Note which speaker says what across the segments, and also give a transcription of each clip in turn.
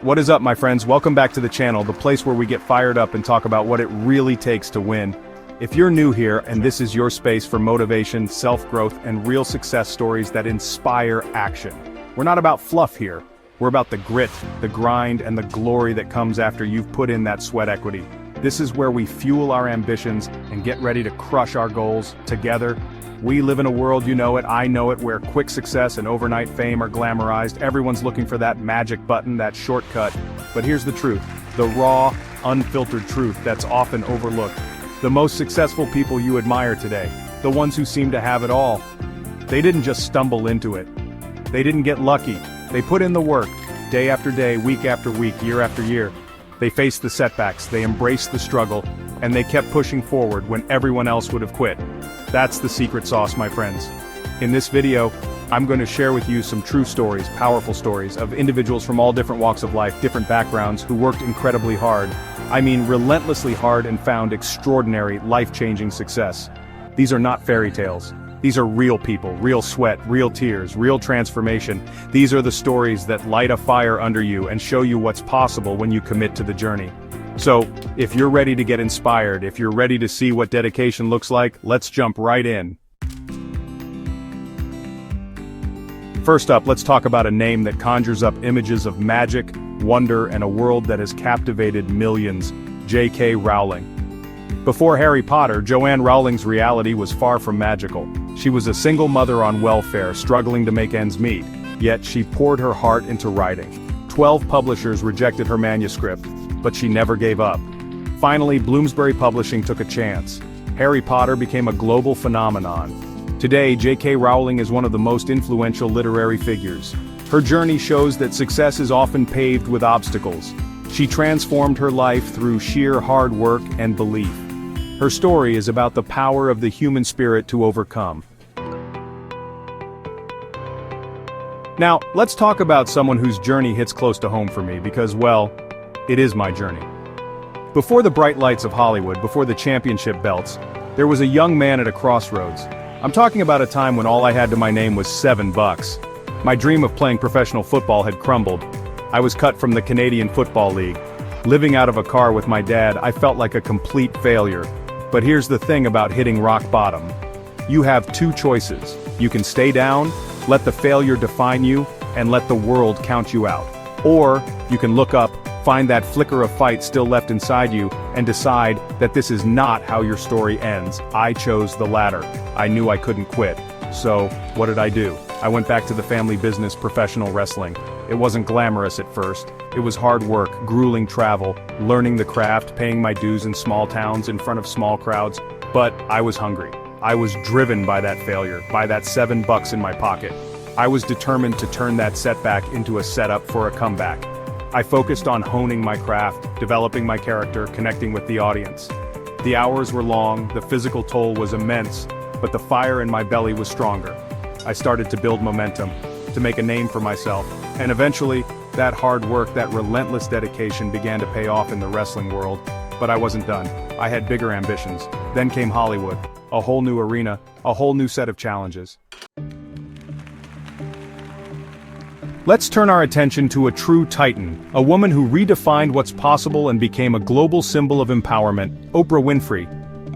Speaker 1: What is up, my friends? Welcome back to the channel, the place where we get fired up and talk about what it really takes to win. If you're new here and this is your space for motivation, self-growth, and real success stories that inspire action. We're not about fluff here. We're about the grit, the grind, and the glory that comes after you've put in that sweat equity. This is where we fuel our ambitions and get ready to crush our goals together. We live in a world, you know it, I know it, where quick success and overnight fame are glamorized. Everyone's looking for that magic button, that shortcut. But here's the truth, the raw, unfiltered truth that's often overlooked. The most successful people you admire today, the ones who seem to have it all, they didn't just stumble into it. They didn't get lucky. They put in the work, day after day, week after week, year after year. They faced the setbacks, they embraced the struggle, and they kept pushing forward when everyone else would have quit. That's the secret sauce, my friends. In this video, I'm going to share with you some true stories, powerful stories, of individuals from all different walks of life, different backgrounds, who worked incredibly hard. I mean relentlessly hard, and found extraordinary, life-changing success. These are not fairy tales. These are real people, real sweat, real tears, real transformation. These are the stories that light a fire under you and show you what's possible when you commit to the journey. So, if you're ready to get inspired, if you're ready to see what dedication looks like, let's jump right in. First up, let's talk about a name that conjures up images of magic, wonder, and a world that has captivated millions, J.K. Rowling. Before Harry Potter, Joanne Rowling's reality was far from magical. She was a single mother on welfare, struggling to make ends meet, yet she poured her heart into writing. 12 publishers rejected her manuscript, but she never gave up. Finally, Bloomsbury Publishing took a chance. Harry Potter became a global phenomenon. Today, J.K. Rowling is one of the most influential literary figures. Her journey shows that success is often paved with obstacles. She transformed her life through sheer hard work and belief. Her story is about the power of the human spirit to overcome. Now, let's talk about someone whose journey hits close to home for me because, well, it is my journey. Before the bright lights of Hollywood, before the championship belts, there was a young man at a crossroads. I'm talking about a time when all I had to my name was $7. My dream of playing professional football had crumbled. I was cut from the Canadian Football League. Living out of a car with my dad, I felt like a complete failure. But here's the thing about hitting rock bottom. You have two choices. You can stay down, let the failure define you, and let the world count you out. Or, you can look up, find that flicker of fight still left inside you, and decide that this is not how your story ends. I chose the latter. I knew I couldn't quit. So, what did I do? I went back to the family business, professional wrestling. It wasn't glamorous at first. It was hard work, grueling travel, learning the craft, paying my dues in small towns in front of small crowds. But I was hungry. I was driven by that failure, by that $7 in my pocket. I was determined to turn that setback into a setup for a comeback. I focused on honing my craft, developing my character, connecting with the audience. The hours were long, the physical toll was immense, but the fire in my belly was stronger. I started to build momentum, to make a name for myself, and eventually, that hard work, that relentless dedication began to pay off in the wrestling world. But I wasn't done. I had bigger ambitions. Then came Hollywood, a whole new arena, a whole new set of challenges. Let's turn our attention to a true titan, a woman who redefined what's possible and became a global symbol of empowerment, Oprah Winfrey.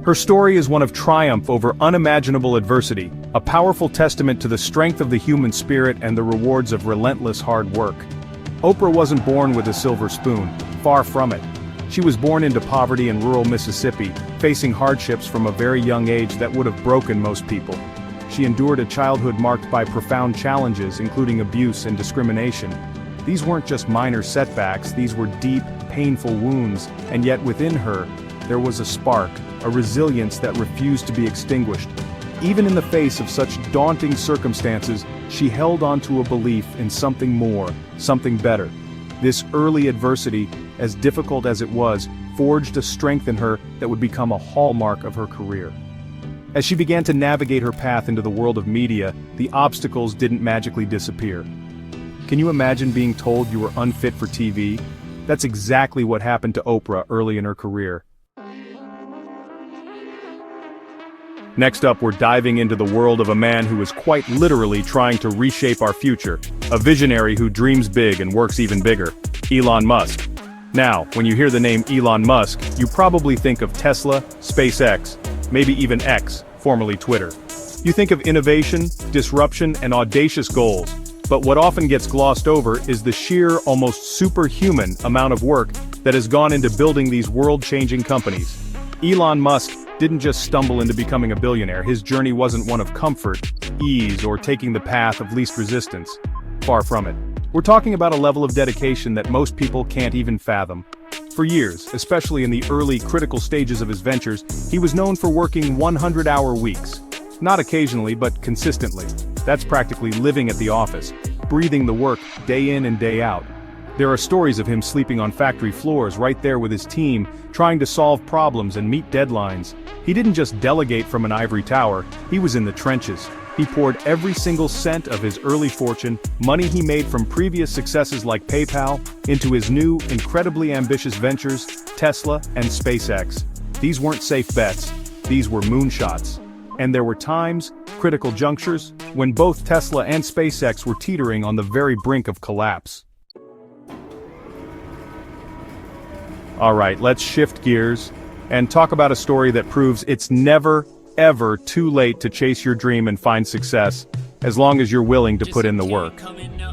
Speaker 1: Her story is one of triumph over unimaginable adversity, a powerful testament to the strength of the human spirit and the rewards of relentless hard work. Oprah wasn't born with a silver spoon, far from it. She was born into poverty in rural Mississippi, facing hardships from a very young age that would have broken most people. She endured a childhood marked by profound challenges, including abuse and discrimination. These weren't just minor setbacks, these were deep, painful wounds, and yet within her, there was a spark, a resilience that refused to be extinguished. Even in the face of such daunting circumstances, she held on to a belief in something more, something better. This early adversity, as difficult as it was, forged a strength in her that would become a hallmark of her career. As she began to navigate her path into the world of media, the obstacles didn't magically disappear. Can you imagine being told you were unfit for TV? That's exactly what happened to Oprah early in her career. Next up, we're diving into the world of a man who is quite literally trying to reshape our future, a visionary who dreams big and works even bigger, Elon Musk. Now, when you hear the name Elon Musk, you probably think of Tesla, SpaceX, maybe even X, formerly Twitter. You think of innovation, disruption, and audacious goals, but what often gets glossed over is the sheer, almost superhuman amount of work that has gone into building these world-changing companies. Elon Musk didn't just stumble into becoming a billionaire. His journey wasn't one of comfort, ease, or taking the path of least resistance. Far from it. We're talking about a level of dedication that most people can't even fathom. For years, especially in the early critical stages of his ventures, he was known for working 100-hour weeks. Not occasionally, but consistently. That's practically living at the office, breathing the work day in and day out. There are stories of him sleeping on factory floors right there with his team, trying to solve problems and meet deadlines. He didn't just delegate from an ivory tower, he was in the trenches. He poured every single cent of his early fortune, money he made from previous successes like PayPal, into his new, incredibly ambitious ventures, Tesla and SpaceX. These weren't safe bets, these were moonshots. And there were times, critical junctures, when both Tesla and SpaceX were teetering on the very brink of collapse. Alright, let's shift gears and talk about a story that proves it's never, ever too late to chase your dream and find success, as long as you're willing to put in the work.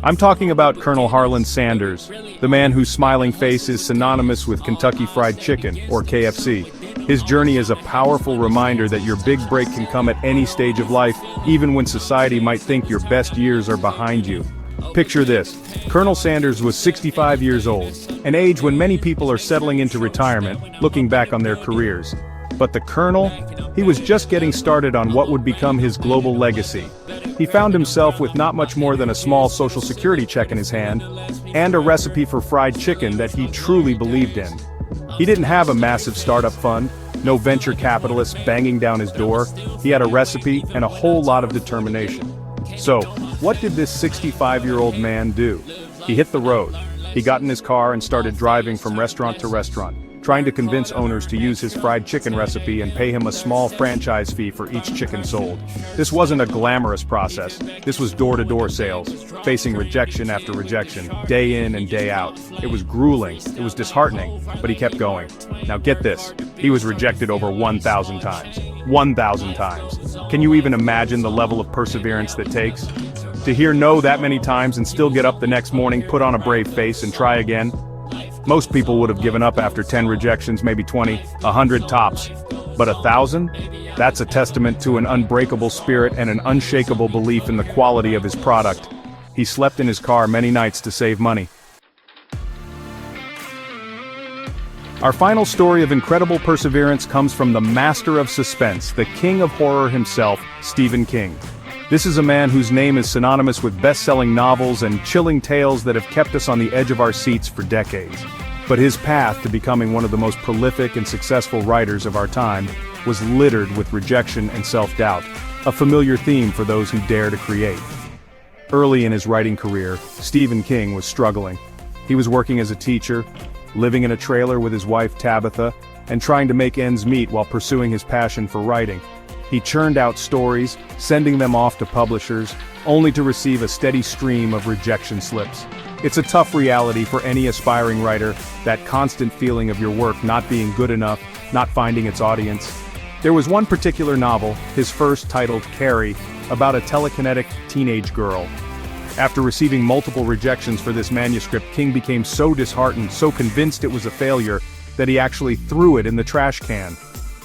Speaker 1: I'm talking about Colonel Harlan Sanders, the man whose smiling face is synonymous with Kentucky Fried Chicken, or KFC. His journey is a powerful reminder that your big break can come at any stage of life, even when society might think your best years are behind you. Picture this. Colonel Sanders was 65 years old, an age when many people are settling into retirement, looking back on their careers. But the Colonel? He was just getting started on what would become his global legacy. He found himself with not much more than a small Social Security check in his hand, and a recipe for fried chicken that he truly believed in. He didn't have a massive startup fund, no venture capitalists banging down his door. He had a recipe and a whole lot of determination. So, what did this 65-year-old man do? He hit the road. He got in his car and started driving from restaurant to restaurant, trying to convince owners to use his fried chicken recipe and pay him a small franchise fee for each chicken sold. This wasn't a glamorous process. This was door-to-door sales, facing rejection after rejection, day in and day out. It was grueling, it was disheartening, but he kept going. Now get this, he was rejected over 1,000 times. 1,000 times. Can you even imagine the level of perseverance that takes? To hear no that many times and still get up the next morning, put on a brave face and try again? Most people would have given up after 10 rejections, maybe 20, 100 tops. But 1,000? That's a testament to an unbreakable spirit and an unshakable belief in the quality of his product. He slept in his car many nights to save money. Our final story of incredible perseverance comes from the master of suspense, the king of horror himself, Stephen King. This is a man whose name is synonymous with best-selling novels and chilling tales that have kept us on the edge of our seats for decades. But his path to becoming one of the most prolific and successful writers of our time was littered with rejection and self-doubt, a familiar theme for those who dare to create. Early in his writing career, Stephen King was struggling. He was working as a teacher, living in a trailer with his wife Tabitha, and trying to make ends meet while pursuing his passion for writing. He churned out stories, sending them off to publishers, only to receive a steady stream of rejection slips. It's a tough reality for any aspiring writer, that constant feeling of your work not being good enough, not finding its audience. There was one particular novel, his first, titled Carrie, about a telekinetic teenage girl. After receiving multiple rejections for this manuscript, King became so disheartened, so convinced it was a failure, that he actually threw it in the trash can.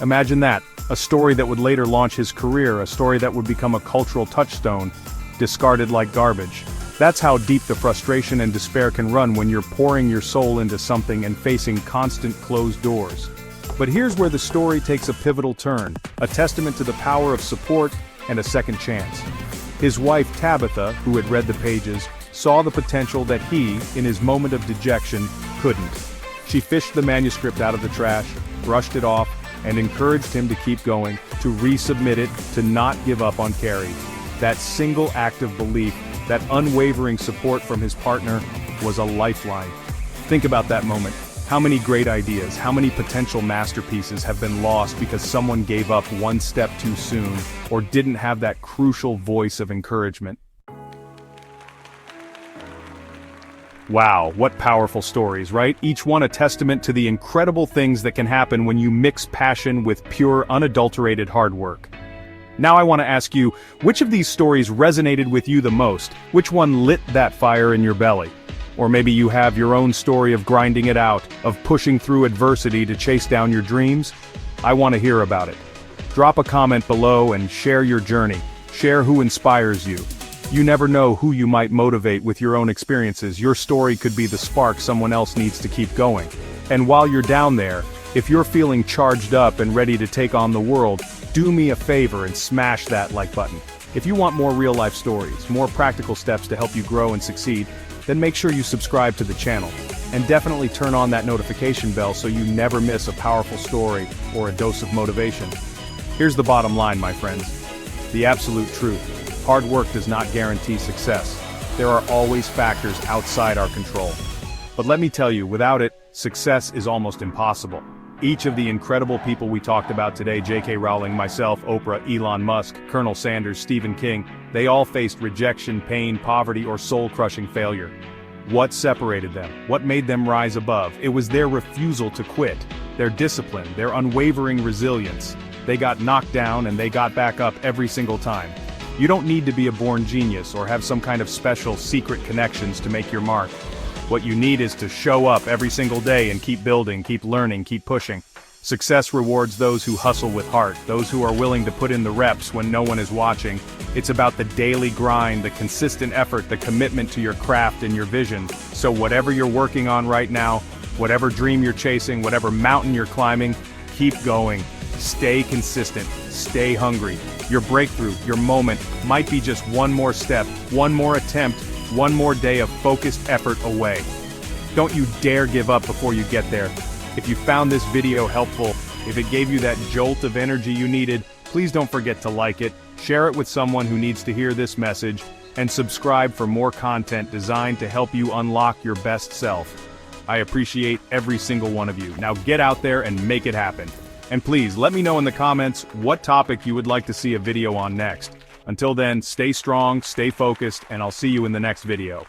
Speaker 1: Imagine that. A story that would later launch his career, a story that would become a cultural touchstone, discarded like garbage. That's how deep the frustration and despair can run when you're pouring your soul into something and facing constant closed doors. But here's where the story takes a pivotal turn, a testament to the power of support and a second chance. His wife Tabitha, who had read the pages, saw the potential that he, in his moment of dejection, couldn't. She fished the manuscript out of the trash, brushed it off, and encouraged him to keep going, to resubmit it, to not give up on Carrie. That single act of belief, that unwavering support from his partner, was a lifeline. Think about that moment. How many great ideas, how many potential masterpieces have been lost because someone gave up one step too soon or didn't have that crucial voice of encouragement? Wow, what powerful stories, right? Each one a testament to the incredible things that can happen when you mix passion with pure, unadulterated hard work. Now I want to ask you, which of these stories resonated with you the most? Which one lit that fire in your belly? Or maybe you have your own story of grinding it out, of pushing through adversity to chase down your dreams? I want to hear about it. Drop a comment below and share your journey. Share who inspires you. You never know who you might motivate with your own experiences. Your story could be the spark someone else needs to keep going. And while you're down there, if you're feeling charged up and ready to take on the world, do me a favor and smash that like button. If you want more real-life stories, more practical steps to help you grow and succeed, then make sure you subscribe to the channel. And definitely turn on that notification bell so you never miss a powerful story or a dose of motivation. Here's the bottom line, my friends. The absolute truth. Hard work does not guarantee success. There are always factors outside our control. But let me tell you, without it, success is almost impossible. Each of the incredible people we talked about today, J.K. Rowling, myself, Oprah, Elon Musk, Colonel Sanders, Stephen King, they all faced rejection, pain, poverty, or soul-crushing failure. What separated them? What made them rise above? It was their refusal to quit, their discipline, their unwavering resilience. They got knocked down and they got back up every single time. You don't need to be a born genius or have some kind of special secret connections to make your mark. What you need is to show up every single day and keep building, keep learning, keep pushing. Success rewards those who hustle with heart, those who are willing to put in the reps when no one is watching. It's about the daily grind, the consistent effort, the commitment to your craft and your vision. So whatever you're working on right now, whatever dream you're chasing, whatever mountain you're climbing, keep going. Stay consistent, stay hungry. Your breakthrough, your moment, might be just one more step, one more attempt, one more day of focused effort away. Don't you dare give up before you get there. If you found this video helpful, if it gave you that jolt of energy you needed, please don't forget to like it, share it with someone who needs to hear this message, and subscribe for more content designed to help you unlock your best self. I appreciate every single one of you. Now get out there and make it happen. And please, let me know in the comments what topic you would like to see a video on next. Until then, stay strong, stay focused, and I'll see you in the next video.